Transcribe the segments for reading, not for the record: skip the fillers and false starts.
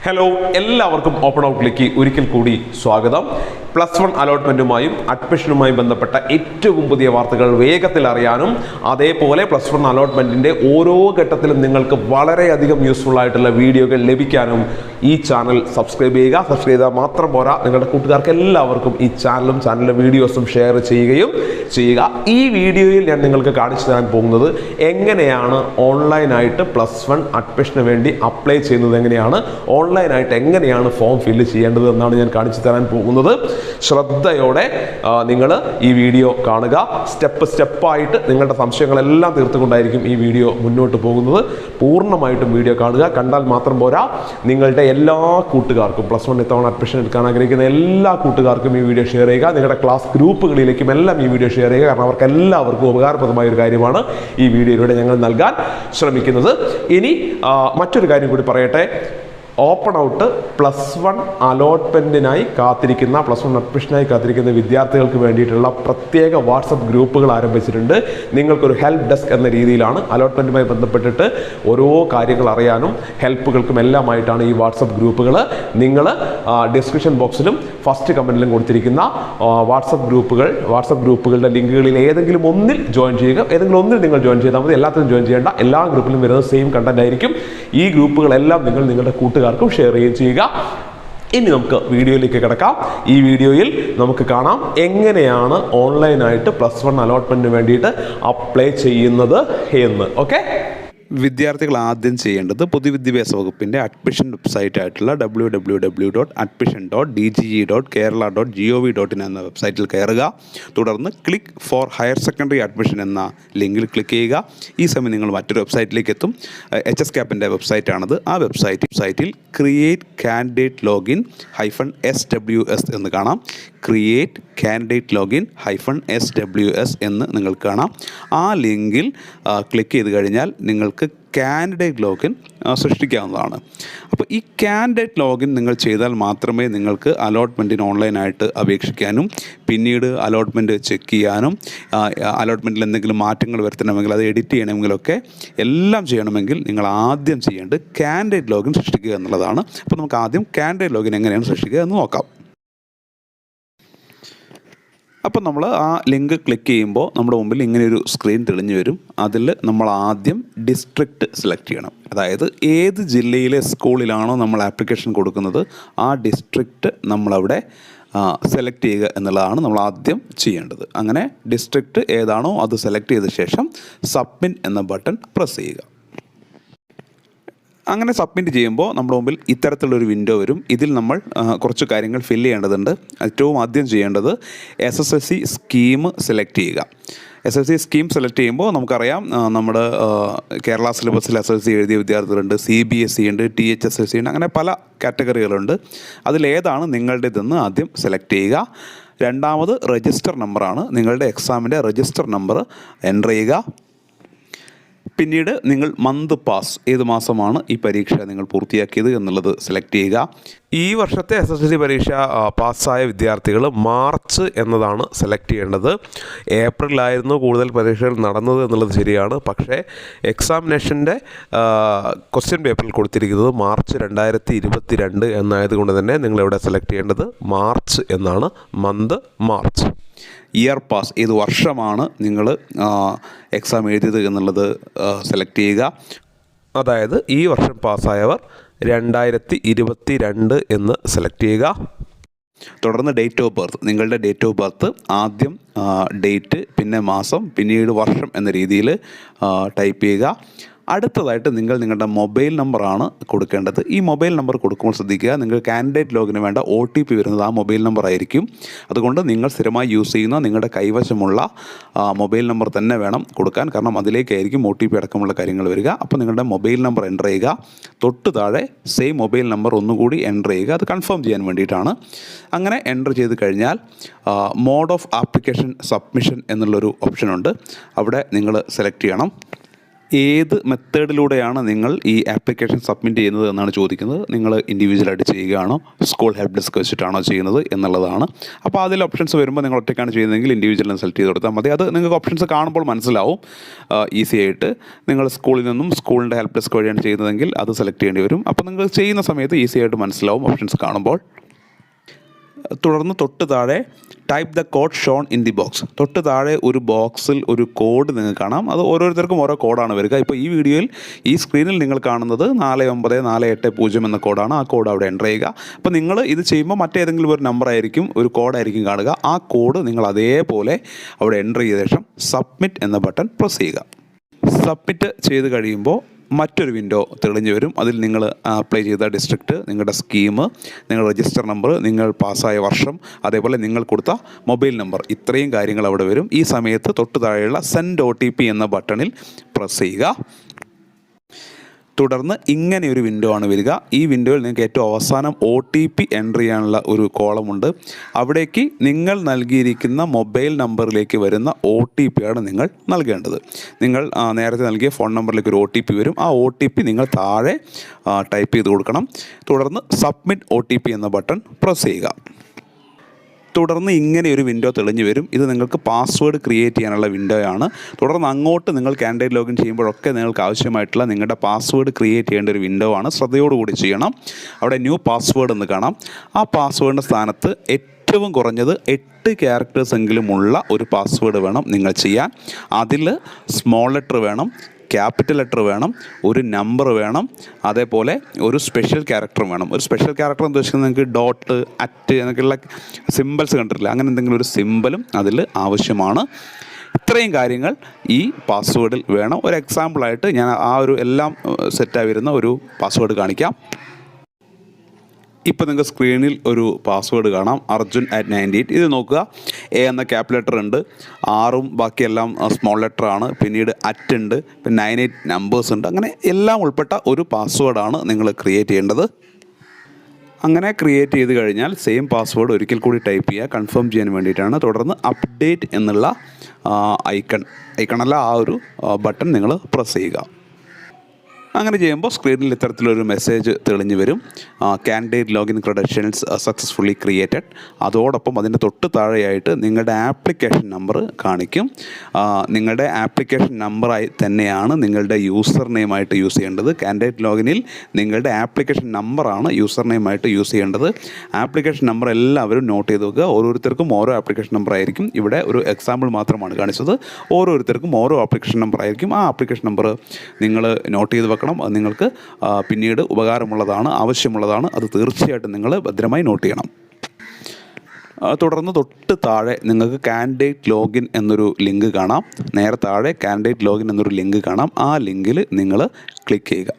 Hello, എല്ലാവർക്കും open ഔട്ടിലേക്ക് ഒരിക്കൽ കൂടി സ്വാഗതം. +1 അലോട്ട്മെൻറ്റുമായും അഡ്മിഷനുമായി ബന്ധപ്പെട്ട ഏറ്റവും പുതിയ വാർത്തകൾ വേഗത്തിൽ അറിയാനും അതേപോലെ +1 അലോട്ട്മെൻറ്റിൻ്റെ ഓരോ ഘട്ടത്തിലും നിങ്ങൾക്ക് വളരെയധികം യൂസ്ഫുൾ ആയിട്ടുള്ള വീഡിയോകൾ ലഭിക്കാനും ഈ ചാനൽ സബ്സ്ക്രൈബ് ചെയ്യുക. സബ്സ്ക്രൈബ് ചെയ്താൽ മാത്രം പോരാ, നിങ്ങളുടെ കൂട്ടുകാർക്ക് എല്ലാവർക്കും ഈ ചാനലിലെ വീഡിയോസും ഷെയർ ചെയ്യുക. ഈ വീഡിയോയിൽ ഞാൻ നിങ്ങൾക്ക് കാണിച്ചു തരാൻ പോകുന്നത് എങ്ങനെയാണ് ഓൺലൈനായിട്ട് +1 അഡ്മിഷന് വേണ്ടി അപ്ലൈ ചെയ്യുന്നത്, ഓൺലൈനായിട്ട് എങ്ങനെയാണ് ഫോം ഫില്ല് ചെയ്യേണ്ടത് എന്നാണ് ഞാൻ കാണിച്ചു തരാൻ പോകുന്നത്. ശ്രദ്ധയോടെ നിങ്ങൾ ഈ വീഡിയോ കാണുക. സ്റ്റെപ്പായിട്ട് നിങ്ങളുടെ സംശയങ്ങളെല്ലാം തീർത്തുകൊണ്ടായിരിക്കും ഈ വീഡിയോ മുന്നോട്ട് പോകുന്നത്. പൂർണ്ണമായിട്ടും വീഡിയോ കാണുക. കണ്ടാൽ മാത്രം പോരാ, നിങ്ങളുടെ എല്ലാ കൂട്ടുകാർക്കും +1 ഇത്തവണ അഡ്മിഷൻ എടുക്കാൻ ആഗ്രഹിക്കുന്ന എല്ലാ കൂട്ടുകാർക്കും ഈ വീഡിയോ ഷെയർ ചെയ്യുക. നിങ്ങളുടെ ക്ലാസ് ഗ്രൂപ്പുകളിലേക്കും എല്ലാം ഈ വീഡിയോ ഷെയർ ചെയ്യുക. കാരണം അവർക്ക് എല്ലാവർക്കും ഉപകാരപ്രദമായ ഒരു കാര്യമാണ് ഈ വീഡിയോയിലൂടെ ഞങ്ങൾ നൽകാൻ ശ്രമിക്കുന്നത്. ഇനി മറ്റൊരു കാര്യം കൂടി പറയട്ടെ. ഓപ്പൺ ഔട്ട് +1 അലോട്ട്മെൻറ്റിനായി കാത്തിരിക്കുന്ന +1 അഡ്മിഷനായി കാത്തിരിക്കുന്ന വിദ്യാർത്ഥികൾക്ക് വേണ്ടിയിട്ടുള്ള പ്രത്യേക വാട്സപ്പ് ഗ്രൂപ്പുകൾ ആരംഭിച്ചിട്ടുണ്ട്. നിങ്ങൾക്കൊരു ഹെൽപ്പ് ഡെസ്ക് എന്ന രീതിയിലാണ് അലോട്ട്മെൻറ്റുമായി ബന്ധപ്പെട്ടിട്ട് ഓരോ കാര്യങ്ങൾ അറിയാനും ഹെൽപ്പുകൾക്കും എല്ലാമായിട്ടാണ് ഈ വാട്സപ്പ് ഗ്രൂപ്പുകൾ. നിങ്ങൾ ഡിസ്ക്രിപ്ഷൻ ബോക്സിലും ഫസ്റ്റ് കമൻറ്റിലും കൊടുത്തിരിക്കുന്ന വാട്സപ്പ് ഗ്രൂപ്പുകളുടെ ലിങ്കുകളിൽ ഏതെങ്കിലും ഒന്നിൽ ജോയിൻ ചെയ്യുക. ഏതെങ്കിലും ഒന്നിൽ നിങ്ങൾ ജോയിൻ ചെയ്താൽ മതി. എല്ലാത്തിലും ജോയിൻ ചെയ്യേണ്ട. എല്ലാ ഗ്രൂപ്പിലും വരുന്നത് സെയിം കണ്ടന്റ് ആയിരിക്കും. ഈ ഗ്രൂപ്പുകളെല്ലാം നിങ്ങൾ നിങ്ങളുടെ കൂട്ടുകാർക്കും ഷെയർ ചെയ്യുക. ഇനി നമുക്ക് വീഡിയോയിലേക്ക് കിടക്കാം. ഈ വീഡിയോയിൽ നമുക്ക് കാണാം എങ്ങനെയാണ് ഓൺലൈനായിട്ട് +1 അലോട്ട്മെന്റിന് വേണ്ടിയിട്ട് അപ്ലൈ ചെയ്യുന്നത് എന്ന്. ഓക്കെ, വിദ്യാർത്ഥികൾ ആദ്യം ചെയ്യേണ്ടത് പൊതുവിദ്യാഭ്യാസ വകുപ്പിൻ്റെ അഡ്മിഷൻ വെബ്സൈറ്റ് ആയിട്ടുള്ള www.admission.dge.kerala.gov.in എന്ന വെബ്സൈറ്റിൽ കയറുക. തുടർന്ന് click four higher secondary admission എന്ന ലിങ്കിൽ ക്ലിക്ക് ചെയ്യുക. ഈ സമയം നിങ്ങൾ മറ്റൊരു വെബ്സൈറ്റിലേക്ക് എത്തും. HSCAPൻ്റെ വെബ്സൈറ്റാണിത്. ആ വെബ്സൈറ്റിൽ ക്രിയേറ്റ് കാൻഡിഡേറ്റ് ലോഗിൻ -SWS എന്ന് കാണാം. ക്രിയേറ്റ് കാൻഡിഡേറ്റ് ലോഗിൻ -SWS എന്ന് നിങ്ങൾക്ക് കാണാം. ആ ലിങ്കിൽ ക്ലിക്ക് ചെയ്ത് കഴിഞ്ഞാൽ നിങ്ങൾക്ക് കാൻഡിഡേറ്റ് ലോഗിൻ സൃഷ്ടിക്കാവുന്നതാണ്. അപ്പോൾ ഈ കാൻഡിഡേറ്റ് ലോഗിൻ നിങ്ങൾ ചെയ്താൽ മാത്രമേ നിങ്ങൾക്ക് അലോട്ട്മെൻറ്റിന് ഓൺലൈനായിട്ട് അപേക്ഷിക്കാനും പിന്നീട് അലോട്ട്മെൻറ്റ് ചെക്ക് ചെയ്യാനും അലോട്ട്മെൻറ്റിൽ എന്തെങ്കിലും മാറ്റങ്ങൾ വരുത്തണമെങ്കിൽ അത് എഡിറ്റ് ചെയ്യണമെങ്കിലൊക്കെ എല്ലാം ചെയ്യണമെങ്കിൽ നിങ്ങൾ ആദ്യം ചെയ്യേണ്ടത് കാൻഡിഡേറ്റ് ലോഗിൻ സൃഷ്ടിക്കുക എന്നുള്ളതാണ്. അപ്പോൾ നമുക്ക് ആദ്യം കാൻഡിഡേറ്റ് ലോഗിൻ എങ്ങനെയാണ് സൃഷ്ടിക്കുക എന്ന് നോക്കാം. അപ്പോൾ നമ്മൾ ആ ലിങ്ക് ക്ലിക്ക് ചെയ്യുമ്പോൾ നമ്മുടെ മുമ്പിൽ ഇങ്ങനെയൊരു സ്ക്രീൻ തെളിഞ്ഞു വരും. അതിൽ നമ്മൾ ആദ്യം ഡിസ്ട്രിക്റ്റ് സെലക്ട് ചെയ്യണം. അതായത് ഏത് ജില്ലയിലെ സ്കൂളിലാണോ നമ്മൾ ആപ്ലിക്കേഷൻ കൊടുക്കുന്നത് ആ ഡിസ്ട്രിക്റ്റ് നമ്മളവിടെ സെലക്ട് ചെയ്യുക എന്നുള്ളതാണ് നമ്മൾ ആദ്യം ചെയ്യേണ്ടത്. അങ്ങനെ ഡിസ്ട്രിക്റ്റ് ഏതാണോ അത് സെലക്ട് ചെയ്ത ശേഷം സബ്മിറ്റ് എന്ന ബട്ടൺ പ്രസ് ചെയ്യുക. അങ്ങനെ സബ്മിറ്റ് ചെയ്യുമ്പോൾ നമ്മുടെ മുമ്പിൽ ഇത്തരത്തിലുള്ളൊരു വിൻഡോ വരും. ഇതിൽ നമ്മൾ കുറച്ച് കാര്യങ്ങൾ ഫില്ല് ചെയ്യേണ്ടതുണ്ട്. ഏറ്റവും ആദ്യം ചെയ്യേണ്ടത് SSLC സ്കീം സെലക്ട് ചെയ്യുക. SSLC സ്കീം സെലക്ട് ചെയ്യുമ്പോൾ നമുക്കറിയാം നമ്മുടെ കേരള സിലബസിൽ SSLC എഴുതിയ വിദ്യാർത്ഥികളുണ്ട്, CBSE ഉണ്ട്, THSLC ഉണ്ട്, അങ്ങനെ പല കാറ്റഗറികളുണ്ട്. അതിലേതാണ് നിങ്ങളുടേതെന്ന് ആദ്യം സെലക്ട് ചെയ്യുക. രണ്ടാമത് രജിസ്റ്റർ നമ്പറാണ്. നിങ്ങളുടെ എക്സാമിൻ്റെ രജിസ്റ്റർ നമ്പർ എൻ്റർ ചെയ്യുക. പിന്നീട് നിങ്ങൾ മന്ത് പാസ്, ഏത് മാസമാണ് ഈ പരീക്ഷ നിങ്ങൾ പൂർത്തിയാക്കിയത് എന്നുള്ളത് സെലക്ട് ചെയ്യുക. ഈ വർഷത്തെ SSLC പരീക്ഷ പാസ്സായ വിദ്യാർത്ഥികൾ മാർച്ച് എന്നതാണ് സെലക്ട് ചെയ്യേണ്ടത്. ഏപ്രിലായിരുന്നു കൂടുതൽ പരീക്ഷകൾ നടന്നത് എന്നുള്ളത് ശരിയാണ്. പക്ഷേ എക്സാമിനേഷൻ്റെ ക്വസ്റ്റ്യൻ പേപ്പറിൽ കൊടുത്തിരിക്കുന്നത് മാർച്ച് 2022 എന്നായതുകൊണ്ട് തന്നെ നിങ്ങളിവിടെ സെലക്ട് ചെയ്യേണ്ടത് മാർച്ച് എന്നാണ്. Month March. ഇയർ പാസ്, ഏത് വർഷമാണ് നിങ്ങൾ എക്സാം എഴുതിയത് എന്നുള്ളത് സെലക്ട് ചെയ്യുക. അതായത് ഈ വർഷം പാസ്സായവർ 2022 എന്ന് സെലക്ട് ചെയ്യുക. തുടർന്ന് ഡേറ്റ് ഓഫ് ബർത്ത്, നിങ്ങളുടെ ഡേറ്റ് ഓഫ് ബർത്ത് ആദ്യം ഡേറ്റ്, പിന്നെ മാസം, പിന്നീട് വർഷം എന്ന രീതിയിൽ ടൈപ്പ് ചെയ്യുക. അടുത്തതായിട്ട് നിങ്ങൾ നിങ്ങളുടെ മൊബൈൽ നമ്പറാണ് കൊടുക്കേണ്ടത്. ഈ മൊബൈൽ നമ്പർ കൊടുക്കുമ്പോൾ ശ്രദ്ധിക്കുക, നിങ്ങൾ കാൻഡിഡേറ്റ് ലോഗിന് വേണ്ട OTP വരുന്നത് ആ മൊബൈൽ നമ്പർ ആയിരിക്കും. അതുകൊണ്ട് നിങ്ങൾ സ്ഥിരമായി യൂസ് ചെയ്യുന്ന നിങ്ങളുടെ കൈവശമുള്ള മൊബൈൽ നമ്പർ തന്നെ വേണം കൊടുക്കാൻ. കാരണം അതിലേക്കായിരിക്കും OTP അടക്കമുള്ള കാര്യങ്ങൾ വരിക. അപ്പോൾ നിങ്ങളുടെ മൊബൈൽ നമ്പർ എൻ്റർ ചെയ്യുക. തൊട്ട് താഴെ സെയിം മൊബൈൽ നമ്പർ ഒന്നുകൂടി എൻ്റർ ചെയ്യുക. അത് കൺഫേം ചെയ്യാൻ വേണ്ടിയിട്ടാണ്. അങ്ങനെ എൻ്റർ ചെയ്ത് കഴിഞ്ഞാൽ മോഡ് ഓഫ് ആപ്ലിക്കേഷൻ സബ്മിഷൻ എന്നുള്ളൊരു ഓപ്ഷനുണ്ട്. അവിടെ നിങ്ങൾ സെലക്ട് ചെയ്യണം. ഏത് മെത്തേഡിലൂടെയാണ് നിങ്ങൾ ഈ ആപ്ലിക്കേഷൻ സബ്മിറ്റ് ചെയ്യുന്നത് എന്നാണ് ചോദിക്കുന്നത്. നിങ്ങൾ ഇൻഡിവിജ്വലായിട്ട് ചെയ്യുകയാണോ സ്കൂൾ ഹെൽപ്പ് ഡെസ്ക് വെച്ചിട്ടാണോ ചെയ്യുന്നത് എന്നുള്ളതാണ്. അപ്പോൾ അതിൽ ഓപ്ഷൻസ് വരുമ്പോൾ നിങ്ങൾ ഒറ്റയ്ക്കാണ് ചെയ്യുന്നതെങ്കിൽ ഇൻഡിവിജ്വലിനെ സെലക്ട് ചെയ്ത് കൊടുത്താൽ മതി. അത് നിങ്ങൾക്ക് ഓപ്ഷൻസ് കാണുമ്പോൾ മനസ്സിലാവും ഈസി ആയിട്ട്. നിങ്ങൾ സ്കൂളിൽ നിന്നും സ്കൂളിൻ്റെ ഹെൽപ്പ് ഡെസ്ക് വഴിയാണ് ചെയ്യുന്നതെങ്കിൽ അത് സെലക്ട് ചെയ്യേണ്ടി വരും. അപ്പോൾ നിങ്ങൾ ചെയ്യുന്ന സമയത്ത് ഈസി ആയിട്ട് മനസ്സിലാവും ഓപ്ഷൻസ് കാണുമ്പോൾ. തുടർന്ന് തൊട്ട് താഴെ type the code shown in the box, തൊട്ട് താഴെ ഒരു ബോക്സിൽ ഒരു കോഡ് നിങ്ങൾക്ക് കാണാം. അത് ഓരോരുത്തർക്കും ഓരോ കോഡാണ് വരിക. ഇപ്പോൾ ഈ വീഡിയോയിൽ ഈ സ്ക്രീനിൽ നിങ്ങൾ കാണുന്നത് 494880 എന്ന കോഡാണ്. ആ കോഡ് അവിടെ എൻ്റർ ചെയ്യുക. അപ്പോൾ നിങ്ങൾ ഇത് ചെയ്യുമ്പോൾ മറ്റേതെങ്കിലും ഒരു നമ്പർ ആയിരിക്കും, ഒരു കോഡായിരിക്കും കാണുക. ആ കോഡ് നിങ്ങൾ അതേപോലെ അവിടെ എൻ്റർ ചെയ്ത ശേഷം സബ്മിറ്റ് എന്ന ബട്ടൺ പ്രസ് ചെയ്യുക. സബ്മിറ്റ് ചെയ്ത് കഴിയുമ്പോൾ മറ്റൊരു വിൻഡോ തെളിഞ്ഞു വരും. അതിൽ നിങ്ങൾ അപ്ലൈ ചെയ്ത ഡിസ്ട്രിക്റ്റ്, നിങ്ങളുടെ സ്കീം, നിങ്ങളുടെ രജിസ്റ്റർ നമ്പർ, നിങ്ങൾ പാസ്സായ വർഷം, അതേപോലെ നിങ്ങൾ കൊടുത്ത മൊബൈൽ നമ്പർ, ഇത്രയും കാര്യങ്ങൾ അവിടെ വരും. ഈ സമയത്ത് തൊട്ട് താഴെയുള്ള സെൻഡ് OTP എന്ന ബട്ടണിൽ പ്രസ് ചെയ്യുക. തുടർന്ന് ഇങ്ങനെ ഒരു വിൻഡോ ആണ് വരിക. ഈ വിൻഡോയിൽ നിങ്ങൾക്ക് ഏറ്റവും അവസാനം OTP എൻ്റർ ചെയ്യാനുള്ള ഒരു കോളമുണ്ട്. അവിടേക്ക് നിങ്ങൾ നൽകിയിരിക്കുന്ന മൊബൈൽ നമ്പറിലേക്ക് വരുന്ന OTP ആണ് നിങ്ങൾ നൽകേണ്ടത്. നിങ്ങൾ നേരത്തെ നൽകിയ ഫോൺ നമ്പറിലേക്ക് ഒരു OTP വരും. ആ OTP നിങ്ങൾ താഴെ ടൈപ്പ് ചെയ്ത് കൊടുക്കണം. തുടർന്ന് സബ്മിറ്റ് OTP എന്ന ബട്ടൺ പ്രസ് ചെയ്യുക. തുടർന്ന് ഇങ്ങനെ ഒരു വിൻഡോ തെളിഞ്ഞു വരും. ഇത് നിങ്ങൾക്ക് പാസ്വേഡ് ക്രിയേറ്റ് ചെയ്യാനുള്ള വിൻഡോയാണ്. തുടർന്ന് അങ്ങോട്ട് നിങ്ങൾ കാൻഡിഡേറ്റ് ലോഗിൻ ചെയ്യുമ്പോഴൊക്കെ നിങ്ങൾക്ക് ആവശ്യമായിട്ടുള്ള നിങ്ങളുടെ പാസ്വേഡ് ക്രിയേറ്റ് ചെയ്യേണ്ട ഒരു വിൻഡോ ആണ്. ശ്രദ്ധയോടുകൂടി ചെയ്യണം. അവിടെ ന്യൂ പാസ്വേഡ് എന്ന് കാണാം. ആ പാസ്വേഡിൻ്റെ സ്ഥാനത്ത് ഏറ്റവും കുറഞ്ഞത് 8 ക്യാരക്ടേഴ്സ് എങ്കിലുമുള്ള ഒരു പാസ്വേഡ് വേണം നിങ്ങൾ ചെയ്യാൻ. അതിൽ സ്മോൾ ലെറ്റർ വേണം, ക്യാപിറ്റൽ ലെറ്റർ വേണം, ഒരു നമ്പർ വേണം, അതേപോലെ ഒരു സ്പെഷ്യൽ ക്യാരക്ടറും വേണം. ഒരു സ്പെഷ്യൽ ക്യാരക്ടർ എന്ന് ഉദ്ദേശിക്കുന്നത് നിങ്ങൾക്ക് ഡോട്ട്, അറ്റ് എന്നൊക്കെയുള്ള സിമ്പിൾസ് കണ്ടിട്ടില്ല, അങ്ങനെ എന്തെങ്കിലും ഒരു സിമ്പിളും അതിൽ ആവശ്യമാണ്. ഇത്രയും കാര്യങ്ങൾ ഈ പാസ്വേഡിൽ വേണം. ഒരു എക്സാമ്പിളായിട്ട് ഞാൻ ആ ഒരു എല്ലാം സെറ്റായി വരുന്ന ഒരു പാസ്വേഡ് കാണിക്കാം. ഇപ്പോൾ നിങ്ങൾക്ക് സ്ക്രീനിൽ ഒരു പാസ്വേഡ് കാണാം, Arjun@98. ഇത് നോക്കുക, A എന്ന ക്യാപിറ്റൽ ലെറ്റർ ഉണ്ട്, ആറും ബാക്കിയെല്ലാം സ്മോൾ ലെറ്റർ ആണ്, പിന്നീട് അറ്റ് ഉണ്ട്, പിന്നെ 98 നമ്പേഴ്സ് ഉണ്ട്. അങ്ങനെ എല്ലാം ഉൾപ്പെട്ട ഒരു പാസ്വേഡാണ് നിങ്ങൾ ക്രിയേറ്റ് ചെയ്യേണ്ടത്. അങ്ങനെ ക്രിയേറ്റ് ചെയ്ത് കഴിഞ്ഞാൽ സെയിം പാസ്വേഡ് ഒരിക്കൽ കൂടി ടൈപ്പ് ചെയ്യുക, കൺഫേം ചെയ്യാൻ വേണ്ടിയിട്ടാണ്. തുടർന്ന് അപ്ഡേറ്റ് എന്നുള്ള ഐക്കണല്ല, ആ ഒരു ബട്ടൺ നിങ്ങൾ പ്രസ് ചെയ്യുക. അങ്ങനെ ചെയ്യുമ്പോൾ സ്ക്രീനിൽ ഇത്തരത്തിലൊരു മെസ്സേജ് തെളിഞ്ഞു വരും, candidate login credentials successfully created. അതോടൊപ്പം അതിൻ്റെ തൊട്ട് താഴെയായിട്ട് നിങ്ങളുടെ ആപ്ലിക്കേഷൻ നമ്പർ കാണിക്കും. നിങ്ങളുടെ ആപ്ലിക്കേഷൻ നമ്പറായി തന്നെയാണ് നിങ്ങളുടെ യൂസർ നെയിമായിട്ട് യൂസ് ചെയ്യേണ്ടത്. കാൻഡിഡേറ്റ് ലോഗിനിൽ നിങ്ങളുടെ ആപ്ലിക്കേഷൻ നമ്പറാണ് യൂസർ നെയിമായിട്ട് യൂസ് ചെയ്യേണ്ടത്. ആപ്ലിക്കേഷൻ നമ്പർ എല്ലാവരും നോട്ട് ചെയ്ത് വെക്കുക. ഓരോരുത്തർക്കും ഓരോ ആപ്ലിക്കേഷൻ നമ്പർ ആയിരിക്കും. ഇവിടെ ഒരു എക്സാമ്പിൾ മാത്രമാണ് കാണിച്ചത്. ഓരോരുത്തർക്കും ഓരോ ആപ്ലിക്കേഷൻ നമ്പർ ആയിരിക്കും. ആ ആപ്ലിക്കേഷൻ നമ്പർ നിങ്ങൾ നോട്ട് ചെയ്ത് വെക്കണം. അത് നിങ്ങൾക്ക് പിന്നീട് ഉപകാരമുള്ളതാണ്, ആവശ്യമുള്ളതാണ്. അത് തീർച്ചയായിട്ടും നിങ്ങൾ ഭദ്രമായി നോട്ട് ചെയ്യണം. തുടർന്ന് തൊട്ട് താഴെ നിങ്ങൾക്ക് കാൻഡിഡേറ്റ് ലോഗിൻ എന്നൊരു ലിങ്ക് കാണാം. നേരെ താഴെ കാൻഡിഡേറ്റ് ലോഗിൻ എന്നൊരു ലിങ്ക് കാണാം. ആ ലിങ്കിൽ നിങ്ങൾ ക്ലിക്ക് ചെയ്യുക.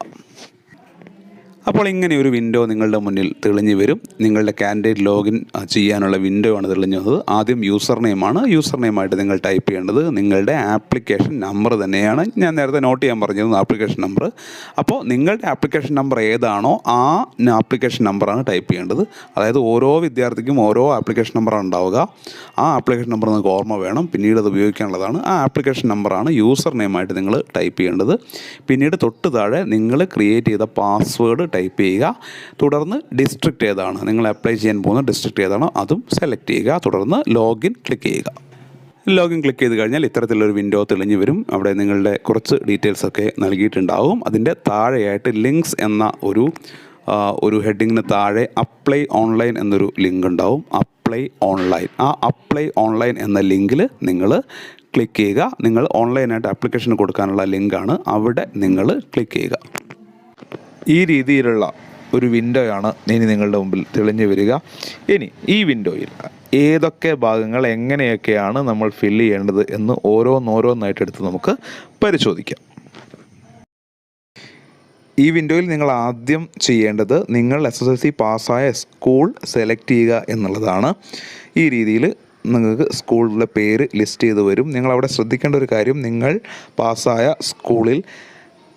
അപ്പോൾ ഇങ്ങനെ ഒരു വിൻഡോ നിങ്ങളുടെ മുന്നിൽ തെളിഞ്ഞു വരും. നിങ്ങളുടെ കാൻഡിഡേറ്റ് ലോഗിൻ ചെയ്യാനുള്ള വിൻഡോ ആണ് തെളിഞ്ഞു വന്നത്. ആദ്യം യൂസർ നെയിമാണ്. യൂസർ നെയിമായിട്ട് നിങ്ങൾ ടൈപ്പ് ചെയ്യേണ്ടത് നിങ്ങളുടെ ആപ്ലിക്കേഷൻ നമ്പർ തന്നെയാണ്. ഞാൻ നേരത്തെ നോട്ട് ചെയ്യാൻ പറഞ്ഞിരുന്നു ആപ്ലിക്കേഷൻ നമ്പർ. അപ്പോൾ നിങ്ങളുടെ ആപ്ലിക്കേഷൻ നമ്പർ ഏതാണോ ആ ആപ്ലിക്കേഷൻ നമ്പറാണ് ടൈപ്പ് ചെയ്യേണ്ടത്. അതായത് ഓരോ വിദ്യാർത്ഥിക്കും ഓരോ ആപ്ലിക്കേഷൻ നമ്പറാണ് ഉണ്ടാവുക. ആ ആപ്ലിക്കേഷൻ നമ്പർ നിങ്ങൾക്ക് ഓർമ്മ വേണം, പിന്നീട് അത് ഉപയോഗിക്കാനുള്ളതാണ്. ആ ആപ്ലിക്കേഷൻ നമ്പറാണ് യൂസർ നെയിമായിട്ട് നിങ്ങൾ ടൈപ്പ് ചെയ്യേണ്ടത്. പിന്നീട് തൊട്ട് താഴെ നിങ്ങൾ ക്രിയേറ്റ് ചെയ്ത പാസ്വേഡ് ടൈപ്പ് ചെയ്യുക. തുടർന്ന് ഡിസ്ട്രിക്റ്റ് ഏതാണ്, നിങ്ങൾ അപ്ലൈ ചെയ്യാൻ പോകുന്ന ഡിസ്ട്രിക്റ്റ് ഏതാണോ അതും സെലക്ട് ചെയ്യുക. തുടർന്ന് ലോഗിൻ ക്ലിക്ക് ചെയ്യുക. ലോഗിൻ ക്ലിക്ക് ചെയ്ത് കഴിഞ്ഞാൽ ഇത്തരത്തിലൊരു വിൻഡോ തെളിഞ്ഞു വരും. അവിടെ നിങ്ങളുടെ കുറച്ച് ഡീറ്റെയിൽസൊക്കെ നൽകിയിട്ടുണ്ടാവും. അതിൻ്റെ താഴെയായിട്ട് ലിങ്ക്സ് എന്ന ഒരു ഹെഡിങ്ങിന് താഴെ അപ്ലൈ ഓൺലൈൻ എന്നൊരു ലിങ്ക് ഉണ്ടാവും. അപ്ലൈ ഓൺലൈൻ, ആ അപ്ലൈ ഓൺലൈൻ എന്ന ലിങ്കിൽ നിങ്ങൾ ക്ലിക്ക് ചെയ്യുക. നിങ്ങൾ ഓൺലൈനായിട്ട് ആപ്ലിക്കേഷൻ കൊടുക്കാനുള്ള ലിങ്കാണ്, അവിടെ നിങ്ങൾ ക്ലിക്ക് ചെയ്യുക. ഈ രീതിയിലുള്ള ഒരു വിൻഡോയാണ് ഇനി നിങ്ങളുടെ മുമ്പിൽ തെളിഞ്ഞു വരിക. ഇനി ഈ വിൻഡോയിൽ ഏതൊക്കെ ഭാഗങ്ങൾ എങ്ങനെയൊക്കെയാണ് നമ്മൾ ഫില്ല് ചെയ്യേണ്ടത് എന്ന് ഓരോന്നായിട്ട് എടുത്ത് നമുക്ക് പരിശോധിക്കാം. ഈ വിൻഡോയിൽ നിങ്ങൾ ആദ്യം ചെയ്യേണ്ടത് നിങ്ങൾ SSLC പാസ്സായ സ്കൂൾ സെലക്ട് ചെയ്യുക എന്നുള്ളതാണ്. ഈ രീതിയിൽ നിങ്ങൾക്ക് സ്കൂളിലെ പേര് ലിസ്റ്റ് ചെയ്ത് വരും. നിങ്ങളവിടെ ശ്രദ്ധിക്കേണ്ട ഒരു കാര്യം, നിങ്ങൾ പാസ്സായ സ്കൂളിൽ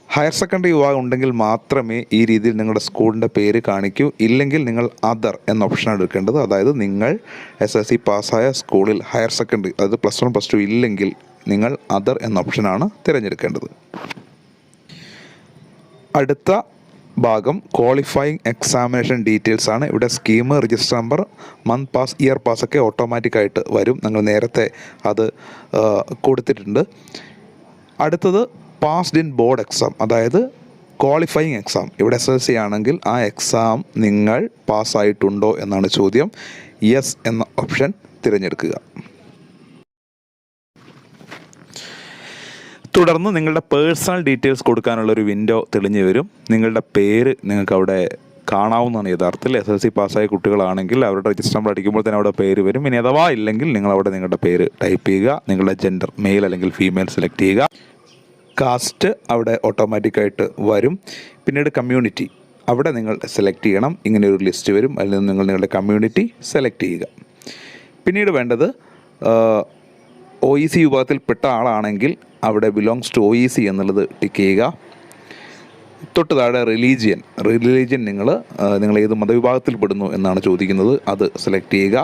ഹയർ സെക്കൻഡറി വിഭാഗം ഉണ്ടെങ്കിൽ മാത്രമേ ഈ രീതിയിൽ നിങ്ങളുടെ സ്കൂളിൻ്റെ പേര് കാണിക്കൂ. ഇല്ലെങ്കിൽ നിങ്ങൾ അതർ എന്ന ഓപ്ഷനാണ് എടുക്കേണ്ടത്. അതായത് നിങ്ങൾ SSLC പാസ്സായ സ്കൂളിൽ ഹയർ സെക്കൻഡറി, അതായത് +1 +2 ഇല്ലെങ്കിൽ നിങ്ങൾ അതർ എന്ന ഓപ്ഷനാണ് തിരഞ്ഞെടുക്കേണ്ടത്. അടുത്ത ഭാഗം ക്വാളിഫയിങ് എക്സാമിനേഷൻ ഡീറ്റെയിൽസ് ആണ്. ഇവിടെ scheme, register number, month pass, year pass ഒക്കെ ഓട്ടോമാറ്റിക്കായിട്ട് വരും. നിങ്ങൾ നേരത്തെ അത് കൊടുത്തിട്ടുണ്ട്. അടുത്തത് പാസ്ഡ് ഇൻ ബോർഡ് എക്സാം, അതായത് ക്വാളിഫയിങ് എക്സാം. ഇവിടെ SSLC ആണെങ്കിൽ ആ എക്സാം നിങ്ങൾ പാസ്സായിട്ടുണ്ടോ എന്നാണ് ചോദ്യം. യെസ് എന്ന ഓപ്ഷൻ തിരഞ്ഞെടുക്കുക. തുടർന്ന് നിങ്ങളുടെ പേഴ്സണൽ ഡീറ്റെയിൽസ് കൊടുക്കാനുള്ളൊരു വിൻഡോ തെളിഞ്ഞു വരും. നിങ്ങളുടെ പേര് നിങ്ങൾക്ക് അവിടെ കാണാവുന്നതാണ്. യഥാർത്ഥത്തിൽ SSLC പാസ്സായ കുട്ടികളാണെങ്കിൽ അവരുടെ രജിസ്റ്റർ നമ്പർ അടിക്കുമ്പോൾ തന്നെ അവിടെ പേര് വരും. ഇനി അഥവാ ഇല്ലെങ്കിൽ നിങ്ങളവിടെ നിങ്ങളുടെ പേര് ടൈപ്പ് ചെയ്യുക. നിങ്ങളുടെ ജെൻഡർ മെയിൽ അല്ലെങ്കിൽ ഫീമെയിൽ സെലക്ട് ചെയ്യുക. കാസ്റ്റ് അവിടെ ഓട്ടോമാറ്റിക്കായിട്ട് വരും. പിന്നീട് കമ്മ്യൂണിറ്റി, അവിടെ നിങ്ങൾ സെലക്ട് ചെയ്യണം. ഇങ്ങനെ ഒരു ലിസ്റ്റ് വരും. അതിൽ നിന്ന് നിങ്ങൾ നിങ്ങളുടെ കമ്മ്യൂണിറ്റി സെലക്ട് ചെയ്യുക. പിന്നീട് വേണ്ടത് OEC വിഭാഗത്തിൽപ്പെട്ട ആളാണെങ്കിൽ അവിടെ ബിലോങ്സ് ടു OEC എന്നുള്ളത് ടിക്ക് ചെയ്യുക. തൊട്ട് താഴെ റിലീജിയൻ നിങ്ങൾ ഏത് മതവിഭാഗത്തിൽ പെടുന്നു എന്നാണ് ചോദിക്കുന്നത്. അത് സെലക്ട് ചെയ്യുക.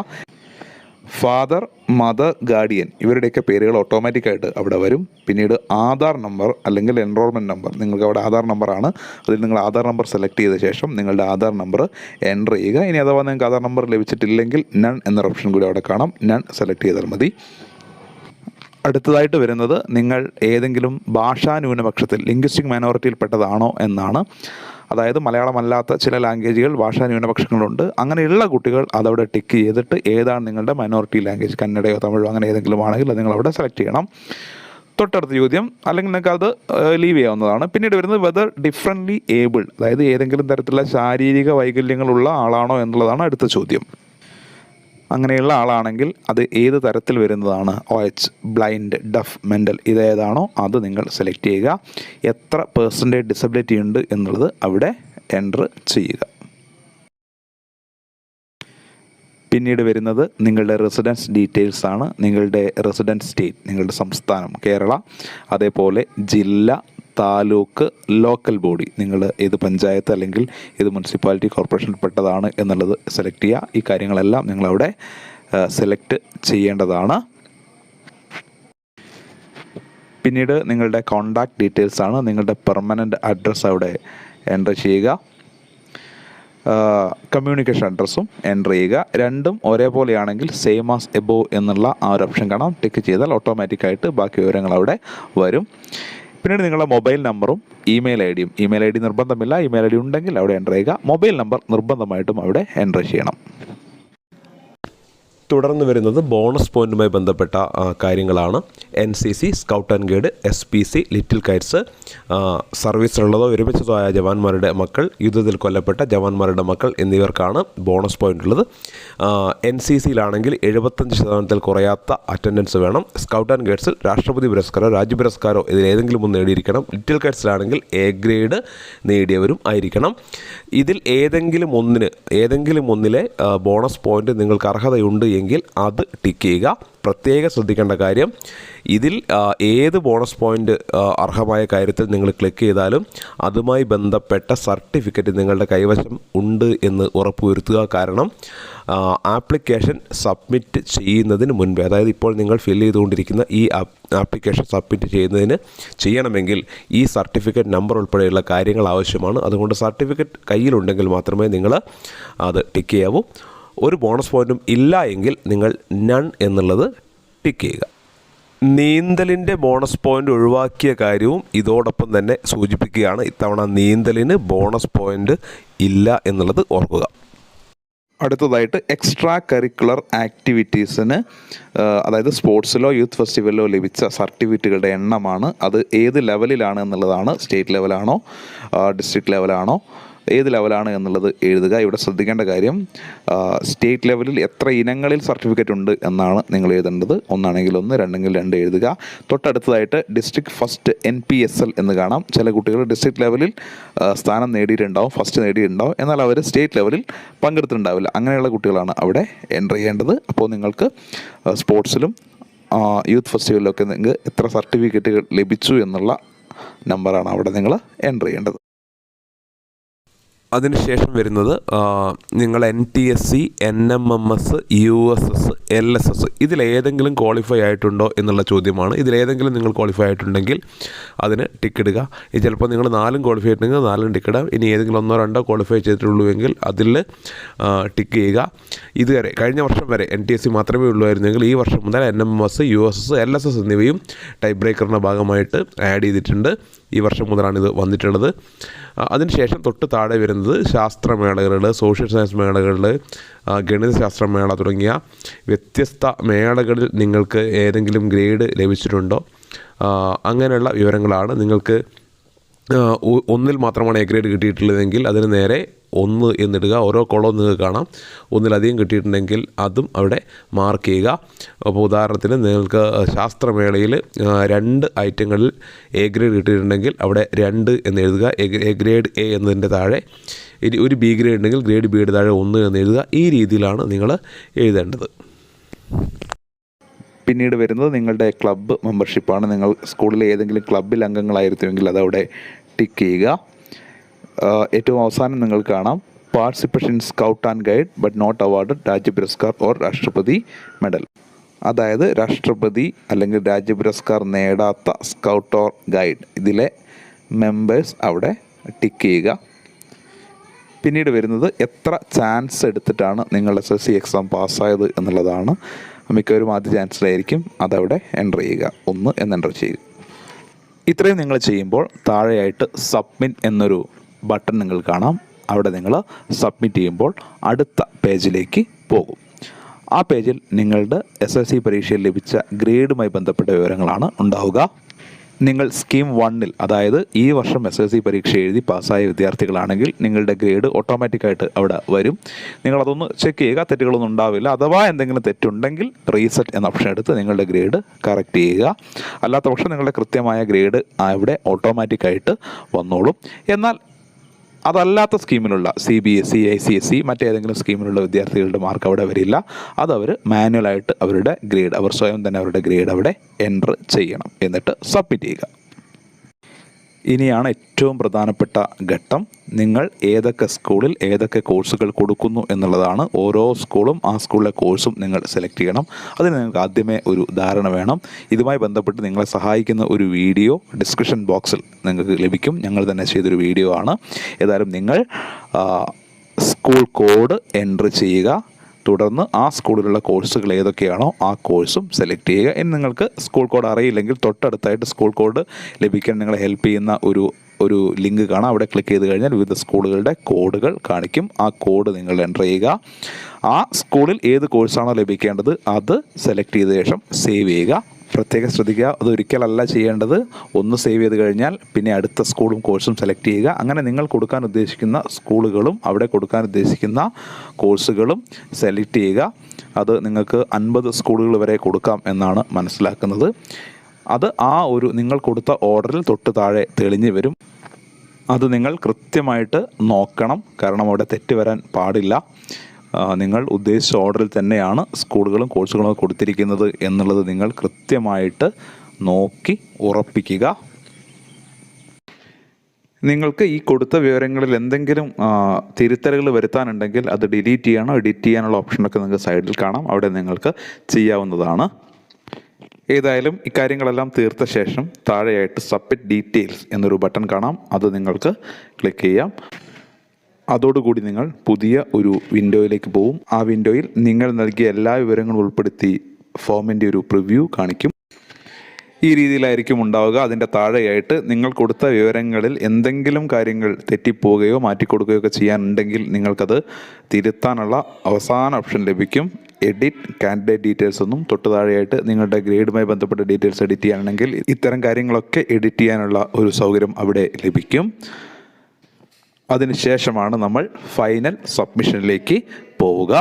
ഫാദർ, മദർ, ഗാർഡിയൻ ഇവരുടെയൊക്കെ പേരുകൾ ഓട്ടോമാറ്റിക്കായിട്ട് അവിടെ വരും. പിന്നീട് ആധാർ നമ്പർ അല്ലെങ്കിൽ എൻറോൾമെൻറ്റ് നമ്പർ, നിങ്ങൾക്ക് അവിടെ ആധാർ നമ്പറാണ്. അതിൽ നിങ്ങൾ ആധാർ നമ്പർ സെലക്ട് ചെയ്ത ശേഷം നിങ്ങളുടെ ആധാർ നമ്പർ എൻ്റർ ചെയ്യുക. ഇനി അഥവാ നിങ്ങൾക്ക് ആധാർ നമ്പർ ലഭിച്ചിട്ടില്ലെങ്കിൽ നൺ എന്നൊരു ഓപ്ഷൻ കൂടി അവിടെ കാണാം. നൺ സെലക്ട് ചെയ്താൽ മതി. അടുത്തതായിട്ട് വരുന്നത് നിങ്ങൾ ഏതെങ്കിലും ഭാഷാ ന്യൂനപക്ഷത്തിൽ ലിംഗ്വിസ്റ്റിക് മൈനോറിറ്റിയിൽപ്പെട്ടതാണോ എന്നാണ്. അതായത് മലയാളമല്ലാത്ത ചില ലാംഗ്വേജുകൾ ഭാഷാ ന്യൂനപക്ഷങ്ങളുണ്ട്. അങ്ങനെയുള്ള കുട്ടികൾ അതവിടെ ടിക്ക് ചെയ്തിട്ട് ഏതാണ് നിങ്ങളുടെ മൈനോറിറ്റി ലാംഗ്വേജ്, കന്നഡയോ തമിഴോ അങ്ങനെ ഏതെങ്കിലും ആണെങ്കിൽ അത് നിങ്ങളവിടെ സെലക്ട് ചെയ്യണം. തൊട്ടടുത്ത ചോദ്യം, അല്ലെങ്കിൽ നിങ്ങൾക്ക് അത് ലീവ് ചെയ്യാവുന്നതാണ്. പിന്നീട് വരുന്നത് വെദർ ഡിഫറൻ്റ്ലി ഏബിൾഡ്, അതായത് ഏതെങ്കിലും തരത്തിലുള്ള ശാരീരിക വൈകല്യങ്ങളുള്ള ആളാണോ എന്നുള്ളതാണ് അടുത്ത ചോദ്യം. അങ്ങനെയുള്ള ആളാണെങ്കിൽ അത് ഏത് തരത്തിൽ വരുന്നതാണ്, OH, ബ്ലൈൻഡ്, ഡഫ്, മെൻ്റൽ ഇതേതാണോ അത് നിങ്ങൾ സെലക്ട് ചെയ്യുക. എത്ര % ഡിസബിലിറ്റി ഉണ്ട് എന്നുള്ളത് അവിടെ എൻ്റർ ചെയ്യുക. പിന്നീട് വരുന്നത് നിങ്ങളുടെ റെസിഡൻസ് ഡീറ്റെയിൽസ് ആണ്. നിങ്ങളുടെ റെസിഡൻസ് സ്റ്റേറ്റ്, നിങ്ങളുടെ സംസ്ഥാനം കേരള, അതേപോലെ ജില്ല, താലൂക്ക്, ലോക്കൽ ബോഡി, നിങ്ങൾ ഏത് പഞ്ചായത്ത് അല്ലെങ്കിൽ ഏത് മുനിസിപ്പാലിറ്റി കോർപ്പറേഷനിൽ പെട്ടതാണ് എന്നുള്ളത് സെലക്ട് ചെയ്യുക. ഈ കാര്യങ്ങളെല്ലാം നിങ്ങളവിടെ സെലക്ട് ചെയ്യേണ്ടതാണ്. പിന്നീട് നിങ്ങളുടെ കോൺടാക്റ്റ് ഡീറ്റെയിൽസ് ആണ്. നിങ്ങളുടെ പെർമനൻ്റ് അഡ്രസ്സ് അവിടെ എൻ്റർ ചെയ്യുക. കമ്മ്യൂണിക്കേഷൻ അഡ്രസ്സും എൻ്റർ ചെയ്യുക. രണ്ടും ഒരേപോലെയാണെങ്കിൽ സെയിം ആസ് എബോ എന്നുള്ള ആ ഒരു ഓപ്ഷൻ കാണാം. ടിക്ക് ചെയ്താൽ ഓട്ടോമാറ്റിക്കായിട്ട് ബാക്കി വിവരങ്ങൾ അവിടെ വരും. പിന്നീട് നിങ്ങളുടെ മൊബൈൽ നമ്പറും ഇമെയിൽ ഐ ഡി നിർബന്ധമില്ല. ഇമെയിൽ ID ഉണ്ടെങ്കിൽ അവിടെ എൻ്റർ ചെയ്യുക. മൊബൈൽ നമ്പർ നിർബന്ധമായിട്ടും അവിടെ എൻ്റർ ചെയ്യണം. തുടർന്ന് വരുന്നത് ബോണസ് പോയിൻറ്റുമായി ബന്ധപ്പെട്ട കാര്യങ്ങളാണ്. NCC, scout and guide, SPC, little kites, സർവീസിലുള്ളതോ വിരമിച്ചതോ ആയ ജവാന്മാരുടെ മക്കൾ, യുദ്ധത്തിൽ കൊല്ലപ്പെട്ട ജവാന്മാരുടെ മക്കൾ എന്നിവർക്കാണ് ബോണസ് പോയിൻ്റ് ഉള്ളത്. NCCയിലാണെങ്കിൽ 75% കുറയാത്ത അറ്റൻഡൻസ് വേണം. സ്കൗട്ട് ആൻഡ് ഗൈഡ്സിൽ രാഷ്ട്രപതി പുരസ്കാരോ രാജ്യ പുരസ്കാരോ ഇതിലേതെങ്കിലും ഒന്ന് നേടിയിരിക്കണം. ലിറ്റിൽ കൈറ്റ്സിലാണെങ്കിൽ A ഗ്രേഡ് നേടിയവരും ആയിരിക്കണം. ഇതിൽ ഏതെങ്കിലും ഒന്നിലെ ബോണസ് പോയിൻ്റ് നിങ്ങൾക്ക് അർഹതയുണ്ട് എങ്കിൽ അത് ടിക്ക് ചെയ്യുക. പ്രത്യേകം ശ്രദ്ധിക്കേണ്ട കാര്യം, ഇതിൽ ഏത് ബോണസ് പോയിൻ്റ് അർഹമായ കാര്യത്തിൽ നിങ്ങൾ ക്ലിക്ക് ചെയ്താലും അതുമായി ബന്ധപ്പെട്ട സർട്ടിഫിക്കറ്റ് നിങ്ങളുടെ കൈവശം ഉണ്ട് എന്ന് ഉറപ്പുവരുത്തുക. കാരണം ആപ്ലിക്കേഷൻ സബ്മിറ്റ് ചെയ്യുന്നതിന് മുൻപേ, അതായത് ഇപ്പോൾ നിങ്ങൾ ഫില്ല് ചെയ്തുകൊണ്ടിരിക്കുന്ന ഈ ആപ്ലിക്കേഷൻ സബ്മിറ്റ് ചെയ്യണമെങ്കിൽ ഈ സർട്ടിഫിക്കറ്റ് നമ്പർ ഉൾപ്പെടെയുള്ള കാര്യങ്ങൾ ആവശ്യമാണ്. അതുകൊണ്ട് സർട്ടിഫിക്കറ്റ് കയ്യിലുണ്ടെങ്കിൽ മാത്രമേ നിങ്ങൾ അത് ടിക്ക് ചെയ്യാവൂ. ഒരു ബോണസ് പോയിൻറ്റും ഇല്ല എങ്കിൽ നിങ്ങൾ നൺ എന്നുള്ളത് ടിക്ക് ചെയ്യുക. നീന്തലിൻ്റെ ബോണസ് പോയിൻ്റ് ഒഴിവാക്കിയ കാര്യവും ഇതോടൊപ്പം തന്നെ സൂചിപ്പിക്കുകയാണ്. ഇത്തവണ നീന്തലിന് ബോണസ് പോയിൻ്റ് ഇല്ല എന്നുള്ളത് ഓർക്കുക. അടുത്തതായിട്ട് എക്സ്ട്രാ കരിക്കുലർ ആക്ടിവിറ്റീസിന്, അതായത് സ്പോർട്സിലോ യൂത്ത് ഫെസ്റ്റിവലിലോ ലഭിച്ച സർട്ടിഫിക്കറ്റുകളുടെ എണ്ണമാണ്. അത് ഏത് ലെവലിലാണ് എന്നുള്ളതാണ്. സ്റ്റേറ്റ് ലെവലാണോ ഡിസ്ട്രിക്ട് ലെവലാണോ ഏത് ലെവലാണ് എന്നുള്ളത് എഴുതുക. ഇവിടെ ശ്രദ്ധിക്കേണ്ട കാര്യം, സ്റ്റേറ്റ് ലെവലിൽ എത്ര ഇനങ്ങളിൽ സർട്ടിഫിക്കറ്റ് ഉണ്ട് എന്നാണ് നിങ്ങൾ എഴുതേണ്ടത്. ഒന്നാണെങ്കിൽ 1, രണ്ടെങ്കിൽ 2 എഴുതുക. തൊട്ടടുത്തതായിട്ട് ഡിസ്ട്രിക്ട് ഫസ്റ്റ് NPSL എന്ന് കാണാം. ചില കുട്ടികൾ ഡിസ്ട്രിക്ട് ലെവലിൽ സ്ഥാനം നേടിയിട്ടുണ്ടാവും, ഫസ്റ്റ് നേടിയിട്ടുണ്ടാവും, എന്നാൽ അവർ സ്റ്റേറ്റ് ലെവലിൽ പങ്കെടുത്തിട്ടുണ്ടാവില്ല. അങ്ങനെയുള്ള കുട്ടികളാണ് അവിടെ എൻ്റർ ചെയ്യേണ്ടത്. അപ്പോൾ നിങ്ങൾക്ക് സ്പോർട്സിലും യൂത്ത് ഫെസ്റ്റിവലിലൊക്കെ നിങ്ങൾക്ക് എത്ര സർട്ടിഫിക്കറ്റുകൾ ലഭിച്ചു എന്നുള്ള നമ്പറാണ് അവിടെ നിങ്ങൾ എൻ്റർ ചെയ്യേണ്ടത്. അതിനുശേഷം വരുന്നത് നിങ്ങൾ NTSC, NMMS, USS, LSS ഇതിലേതെങ്കിലും ക്വാളിഫൈ ആയിട്ടുണ്ടോ എന്നുള്ള ചോദ്യമാണ്. ഇതിലേതെങ്കിലും നിങ്ങൾ ക്വാളിഫൈ ആയിട്ടുണ്ടെങ്കിൽ അതിന് ടിക്ക് ഇടുക. ചിലപ്പോൾ നിങ്ങൾ 4 ക്വാളിഫൈ ആയിട്ടുണ്ടെങ്കിൽ 4 ടിക്ക് ഇടാം. ഇനി ഏതെങ്കിലും 1-2 ക്വാളിഫൈ ചെയ്തിട്ടുള്ളൂ എങ്കിൽ അതിൽ ടിക്ക് ചെയ്യുക. ഇതുവരെ കഴിഞ്ഞ വർഷം വരെ NTSC മാത്രമേ ഉള്ളുവായിരുന്നെങ്കിൽ ഈ വർഷം മുതൽ NMMS, USS, LSS എന്നിവയും ടൈപ്പ് ബ്രേക്കറിൻ്റെ ഭാഗമായിട്ട് ആഡ് ചെയ്തിട്ടുണ്ട്. ഈ വർഷം മുതലാണ് ഇത് വന്നിട്ടുള്ളത്. അതിനുശേഷം തൊട്ട് താഴെ വരുന്നത് ശാസ്ത്രമേളകൾ, സോഷ്യൽ സയൻസ് മേളകൾ, ഗണിതശാസ്ത്രമേള തുടങ്ങിയ വ്യത്യസ്ത മേളകളിൽ നിങ്ങൾക്ക് ഏതെങ്കിലും ഗ്രേഡ് ലഭിച്ചിട്ടുണ്ടോ, അങ്ങനെയുള്ള വിവരങ്ങളാണ്. നിങ്ങൾക്ക് 1 മാത്രമാണ് എ ഗ്രേഡ് കിട്ടിയിട്ടുള്ളതെങ്കിൽ അതിന് നേരെ 1 എന്നിടുക. ഓരോ കോളവും നിങ്ങൾക്ക് കാണാം. 1-ലധികം കിട്ടിയിട്ടുണ്ടെങ്കിൽ അതും അവിടെ മാർക്ക് ചെയ്യുക. അപ്പോൾ ഉദാഹരണത്തിന് നിങ്ങൾക്ക് ശാസ്ത്രമേളയിൽ 2 ഐറ്റങ്ങളിൽ എ ഗ്രേഡ് കിട്ടിയിട്ടുണ്ടെങ്കിൽ അവിടെ 2 എന്ന് എഴുതുക. എ ഗ്രേഡ് എ എന്നതിൻ്റെ താഴെ ഒരു ബി ഗ്രേഡ് ഉണ്ടെങ്കിൽ ഗ്രേഡ് ബിയുടെ താഴെ 1 എന്ന് എഴുതുക. ഈ രീതിയിലാണ് നിങ്ങൾ എഴുതേണ്ടത്. പിന്നീട് വരുന്നത് നിങ്ങളുടെ ക്ലബ്ബ് മെമ്പർഷിപ്പാണ്. നിങ്ങൾ സ്കൂളിലെ ഏതെങ്കിലും ക്ലബ്ബിൽ അംഗങ്ങളായിരുന്നുവെങ്കിൽ അതവിടെ ടിക്ക് ചെയ്യുക. ഏറ്റവും അവസാനം നിങ്ങൾ കാണാം participation scout and guide but not award Rajya Puraskar or Rashtrapati medal. അതായത് രാഷ്ട്രപതി അല്ലെങ്കിൽ രാജ്യപുരസ്കാർ നേടാത്ത സ്കൗട്ട് ഓർ ഗൈഡ് ഇതിലെ മെമ്പേഴ്സ് അവിടെ ടിക്ക് ചെയ്യുക. പിന്നീട് വരുന്നത് എത്ര ചാൻസ് എടുത്തിട്ടാണ് നിങ്ങൾ SSC എക്സാം പാസ്സായത് എന്നുള്ളതാണ്. മിക്കവരും ആദ്യ ചാൻസിലായിരിക്കും. അതവിടെ എൻ്റർ ചെയ്യുക. 1 എന്ന് എൻ്റർ ചെയ്യുക. ഇത്രയും നിങ്ങൾ ചെയ്യുമ്പോൾ താഴെയായിട്ട് സബ്മിറ്റ് എന്നൊരു ബട്ടൺ നിങ്ങൾ കാണാം. അവിടെ നിങ്ങൾ സബ്മിറ്റ് ചെയ്യുമ്പോൾ അടുത്ത പേജിലേക്ക് പോകും. ആ പേജിൽ നിങ്ങളുടെ SSC പരീക്ഷയിൽ ലഭിച്ച ഗ്രേഡുമായി ബന്ധപ്പെട്ട വിവരങ്ങളാണ് ഉണ്ടാവുക. നിങ്ങൾ സ്കീം 1-ൽ അതായത് ഈ വർഷം SSC പരീക്ഷ എഴുതി പാസ്സായ വിദ്യാർത്ഥികളാണെങ്കിൽ നിങ്ങളുടെ ഗ്രേഡ് ഓട്ടോമാറ്റിക്കായിട്ട് അവിടെ വരും. നിങ്ങളതൊന്ന് ചെക്ക് ചെയ്യുക. തെറ്റുകളൊന്നും ഉണ്ടാവില്ല. അഥവാ എന്തെങ്കിലും തെറ്റുണ്ടെങ്കിൽ റീസെറ്റ് എന്ന ഓപ്ഷൻ എടുത്ത് നിങ്ങളുടെ ഗ്രേഡ് കറക്റ്റ് ചെയ്യുക. അല്ലാത്ത പക്ഷം നിങ്ങളുടെ കൃത്യമായ ഗ്രേഡ് അവിടെ ഓട്ടോമാറ്റിക്കായിട്ട് വന്നോളും. എന്നാൽ അതല്ലാത്ത സ്കീമിലുള്ള CBSE, ICSE മറ്റേതെങ്കിലും സ്കീമിലുള്ള വിദ്യാർത്ഥികളുടെ മാർക്ക് അവിടെ വരില്ല. അതവർ മാനുവലായിട്ട് അവരുടെ ഗ്രേഡ് അവർ സ്വയം തന്നെ അവരുടെ ഗ്രേഡ് അവിടെ എൻ്റർ ചെയ്യണം. എന്നിട്ട് സബ്മിറ്റ് ചെയ്യുക. ഇനിയാണ് ഏറ്റവും പ്രധാനപ്പെട്ട ഘട്ടം. നിങ്ങൾ ഏതൊക്കെ സ്കൂളിൽ ഏതൊക്കെ കോഴ്സുകൾ കൊടുക്കുന്നു എന്നുള്ളതാണ്. ഓരോ സ്കൂളും ആ സ്കൂളിലെ കോഴ്സും നിങ്ങൾ സെലക്ട് ചെയ്യണം. അതിന് നിങ്ങൾക്ക് ആദ്യമേ ഒരു ധാരണ വേണം. ഇതുമായി ബന്ധപ്പെട്ട് നിങ്ങളെ സഹായിക്കുന്ന ഒരു വീഡിയോ ഡിസ്ക്രിപ്ഷൻ ബോക്സിൽ നിങ്ങൾക്ക് ലഭിക്കും. ഞങ്ങൾ തന്നെ ചെയ്തൊരു വീഡിയോ ആണ്. ഏതായാലും നിങ്ങൾ സ്കൂൾ കോഡ് എൻ്റർ ചെയ്യുക. തുടർന്ന് ആ സ്കൂളിലുള്ള കോഴ്സുകൾ ഏതൊക്കെയാണോ ആ കോഴ്സും സെലക്ട് ചെയ്യുക. ഇനി നിങ്ങൾക്ക് സ്കൂൾ കോഡ് അറിയില്ലെങ്കിൽ തൊട്ടടുത്തായിട്ട് സ്കൂൾ കോഡ് ലഭിക്കാൻ നിങ്ങളെ ഹെൽപ്പ് ചെയ്യുന്ന ഒരു ലിങ്ക് കാണാം. അവിടെ ക്ലിക്ക് ചെയ്ത് കഴിഞ്ഞാൽ വിവിധ സ്കൂളുകളുടെ കോഡുകൾ കാണിക്കും. ആ കോഡ് നിങ്ങൾ എൻ്റർ ചെയ്യുക. ആ സ്കൂളിൽ ഏത് കോഴ്സാണോ ലഭിക്കേണ്ടത് അത് സെലക്ട് ചെയ്ത ശേഷം സേവ് ചെയ്യുക. പ്രത്യേകം ശ്രദ്ധിക്കുക, അതൊരിക്കലല്ല ചെയ്യേണ്ടത്. ഒന്ന് സേവ് ചെയ്ത് കഴിഞ്ഞാൽ പിന്നെ അടുത്ത സ്കൂളും കോഴ്സും സെലക്ട് ചെയ്യുക. അങ്ങനെ നിങ്ങൾ കൊടുക്കാൻ ഉദ്ദേശിക്കുന്ന സ്കൂളുകളും അവിടെ കൊടുക്കാൻ ഉദ്ദേശിക്കുന്ന കോഴ്സുകളും സെലക്ട് ചെയ്യുക. അത് നിങ്ങൾക്ക് 50 സ്കൂളുകൾ വരെ കൊടുക്കാം എന്നാണ് മനസ്സിലാക്കുന്നത്. അത് നിങ്ങൾ കൊടുത്ത ഓർഡറിൽ തൊട്ട് താഴെ തെളിഞ്ഞ് വരും. അത് നിങ്ങൾ കൃത്യമായിട്ട് നോക്കണം. കാരണം അവിടെ തെറ്റ് വരാൻ പാടില്ല. നിങ്ങൾ ഉദ്ദേശിച്ച ഓർഡറിൽ തന്നെയാണ് സ്കൂളുകളും കോഴ്സുകളും കൊടുത്തിരിക്കുന്നത് എന്നുള്ളത് നിങ്ങൾ കൃത്യമായിട്ട് നോക്കി ഉറപ്പിക്കുക. നിങ്ങൾക്ക് ഈ കൊടുത്ത വിവരങ്ങളിൽ എന്തെങ്കിലും തിരുത്തലുകൾ വരുത്താനുണ്ടെങ്കിൽ അത് ഡിലീറ്റ് ചെയ്യണോ എഡിറ്റ് ചെയ്യാനുള്ള ഓപ്ഷനൊക്കെ നിങ്ങൾക്ക് സൈഡിൽ കാണാം. അവിടെ നിങ്ങൾക്ക് ചെയ്യാവുന്നതാണ്. ഏതായാലും ഇക്കാര്യങ്ങളെല്ലാം തീർത്ത ശേഷം താഴെയായിട്ട് സബ്മിറ്റ് ഡീറ്റെയിൽസ് എന്നൊരു ബട്ടൺ കാണാം. അത് നിങ്ങൾക്ക് ക്ലിക്ക് ചെയ്യാം. അതോടുകൂടി നിങ്ങൾ പുതിയ ഒരു വിൻഡോയിലേക്ക് പോകും. ആ വിൻഡോയിൽ നിങ്ങൾ നൽകിയ എല്ലാ വിവരങ്ങളും ഉൾപ്പെടുത്തി ഫോമിൻ്റെ ഒരു പ്രിവ്യൂ കാണിക്കും. ഈ രീതിയിലായിരിക്കും ഉണ്ടാവുക. അതിൻ്റെ താഴെയായിട്ട് നിങ്ങൾ കൊടുത്ത വിവരങ്ങളിൽ എന്തെങ്കിലും കാര്യങ്ങൾ തെറ്റിപ്പോവുകയോ മാറ്റിക്കൊടുക്കുകയോ ഒക്കെ ചെയ്യാനുണ്ടെങ്കിൽ നിങ്ങൾക്കത് തിരുത്താനുള്ള അവസാന ഓപ്ഷൻ ലഭിക്കും. എഡിറ്റ് കാൻഡിഡേറ്റ് ഡീറ്റെയിൽസ് ഒന്നും തൊട്ട് താഴെയായിട്ട് നിങ്ങളുടെ ഗ്രേഡുമായി ബന്ധപ്പെട്ട ഡീറ്റെയിൽസ് എഡിറ്റ് ചെയ്യാനാണെങ്കിൽ ഇത്തരം കാര്യങ്ങളൊക്കെ എഡിറ്റ് ചെയ്യാനുള്ള ഒരു സൗകര്യം അവിടെ ലഭിക്കും. അതിനുശേഷമാണ് നമ്മൾ ഫൈനൽ സബ്മിഷനിലേക്ക് പോവുക.